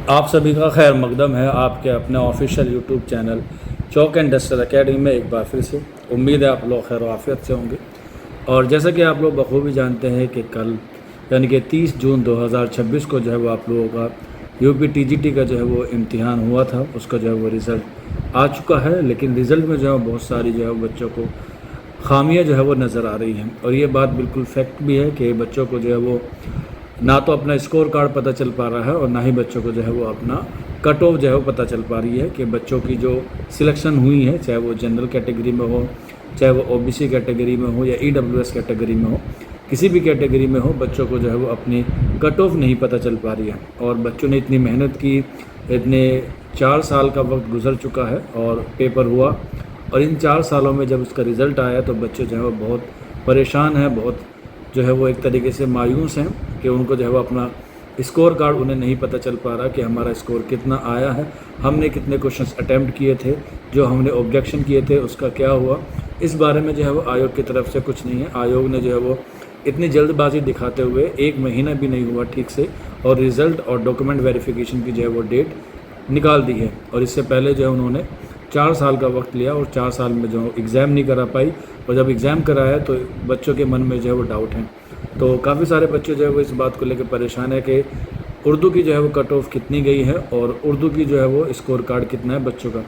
आप सभी का खैर मकदम है आपके अपने official YouTube channel chalk and duster academy में एक बार फिर से। उम्मीद है आप लोग खैर वाफियत से होंगे। और जैसा कि आप लोग बखूबी जानते हैं कि कल यानी कि 30 जून 2026 को जो है वो आप लोगों का यूपी टीजीटी का जो है वो इम्तिहान हुआ था, उसका जो है वो रिज़ल्ट आ चुका है। लेकिन रिज़ल्ट में जो है बहुत सारी जो है बच्चों को खामियां जो है वो नज़र आ रही हैं। और ये बात बिल्कुल फैक्ट भी है कि बच्चों को जो है वो ना तो अपना स्कोर कार्ड पता चल पा रहा है और ना ही बच्चों को जो है वो अपना कट ऑफ जो है वो पता चल पा रही है कि बच्चों की जो सिलेक्शन हुई है, चाहे वो जनरल कैटेगरी में हो, चाहे वो ओबीसी कैटेगरी में हो या ईडब्ल्यूएस कैटेगरी में हो, किसी भी कैटेगरी में हो, बच्चों को जो है वो अपनी कट ऑफ नहीं पता चल पा रही है। और बच्चों ने इतनी मेहनत की, इतने 4 साल का वक्त गुजर चुका है और पेपर हुआ, और इन 4 सालों में जब उसका रिज़ल्ट आया तो बच्चे जो है वो बहुत परेशान हैं, बहुत जो है वो एक तरीके से मायूस हैं कि उनको जो है वो अपना स्कोर कार्ड उन्हें नहीं पता चल पा रहा कि हमारा स्कोर कितना आया है, हमने कितने क्वेश्चंस अटैम्प्ट किए थे, जो हमने ऑब्जेक्शन किए थे उसका क्या हुआ। इस बारे में जो है वो आयोग की तरफ से कुछ नहीं है। आयोग ने जो है वो इतनी जल्दबाजी दिखाते हुए 1 महीना भी नहीं हुआ ठीक से और रिज़ल्ट और डॉक्यूमेंट वेरिफिकेशन की जो है वो डेट निकाल दी है। और इससे पहले जो है उन्होंने 4 साल का वक्त लिया और 4 साल में जो एग्ज़ाम नहीं करा पाई, और जब एग्ज़ाम कराया तो बच्चों के मन में जो है वो डाउट हैं। तो काफ़ी सारे बच्चे जो है वो इस बात को लेकर परेशान है कि उर्दू की जो है वो कट ऑफ कितनी गई है और उर्दू की जो है वो स्कोर कार्ड कितना है बच्चों का।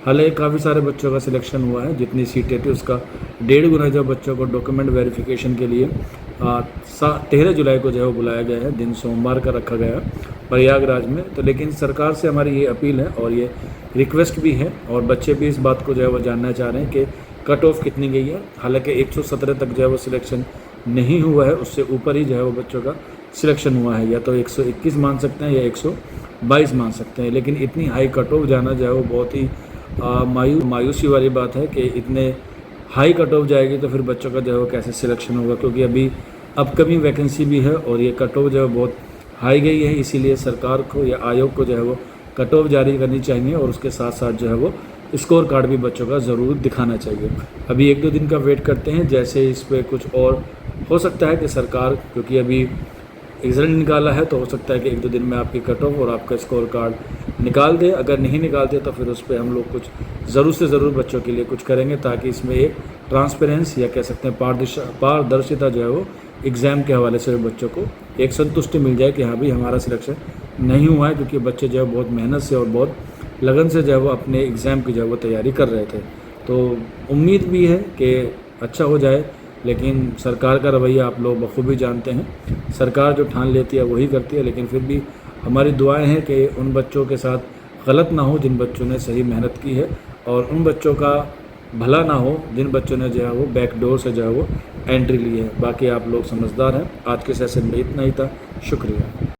हालांकि काफ़ी सारे बच्चों का सिलेक्शन हुआ है, जितनी सीटें थी उसका 1.5 गुना जो बच्चों को डॉक्यूमेंट वेरिफिकेशन के लिए 13 जुलाई को जो है वो बुलाया गया है, दिन सोमवार का रखा गया है प्रयागराज में। तो लेकिन सरकार से हमारी ये अपील है और ये रिक्वेस्ट भी है, और बच्चे भी इस बात को जो है वो जानना चाह रहे हैं कि कट ऑफ कितनी गई है। हालांकि 117 तक जो है वो सिलेक्शन नहीं हुआ है, उससे ऊपर ही जो है वो बच्चों का सिलेक्शन हुआ है, या तो 121 मान सकते हैं या 122 मान सकते हैं। लेकिन इतनी हाई कट ऑफ जाना जो है वो बहुत ही मायूसी वाली बात है कि इतने हाई कट ऑफ जाएगी तो फिर बच्चों का जो है वो कैसे सिलेक्शन होगा, क्योंकि अभी अपकमिंग वैकेंसी भी है और ये कट ऑफ जो है बहुत हाई गई है। इसीलिए सरकार को या आयोग को जो है वो कट ऑफ जारी करनी चाहिए और उसके साथ साथ जो है वो स्कोर कार्ड भी बच्चों का ज़रूर दिखाना चाहिए। अभी 1-2 दिन का वेट करते हैं, जैसे इस पर कुछ और हो सकता है कि सरकार, क्योंकि अभी रिजल्ट निकाला है तो हो सकता है कि 1-2 दिन में आपकी कट ऑफ और आपका स्कोर कार्ड निकाल दे। अगर नहीं निकालते तो फिर उस पर हम लोग कुछ ज़रूर से ज़रूर बच्चों के लिए कुछ करेंगे, ताकि इसमें एक ट्रांसपेरेंस या कह सकते हैं पारदर्शिता जो है वो एग्ज़ाम के हवाले से बच्चों को एक संतुष्टि मिल जाए कि हाँ भाई हमारा सिलेक्शन नहीं हुआ है, क्योंकि बच्चे जो है बहुत मेहनत से और बहुत लगन से जो है वो अपने एग्ज़ाम की जो है वो तैयारी कर रहे थे। तो उम्मीद भी है कि अच्छा हो जाए, लेकिन सरकार का रवैया आप लोग बखूबी जानते हैं। सरकार जो ठान लेती है वही करती है, लेकिन फिर भी हमारी दुआएं हैं कि उन बच्चों के साथ गलत ना हो जिन बच्चों ने सही मेहनत की है, और उन बच्चों का भला ना हो जिन बच्चों ने जो है वो बैकडोर से जो है वो एंट्री ली है। बाकी आप लोग समझदार हैं। आज के सेशन में इतना ही था। शुक्रिया।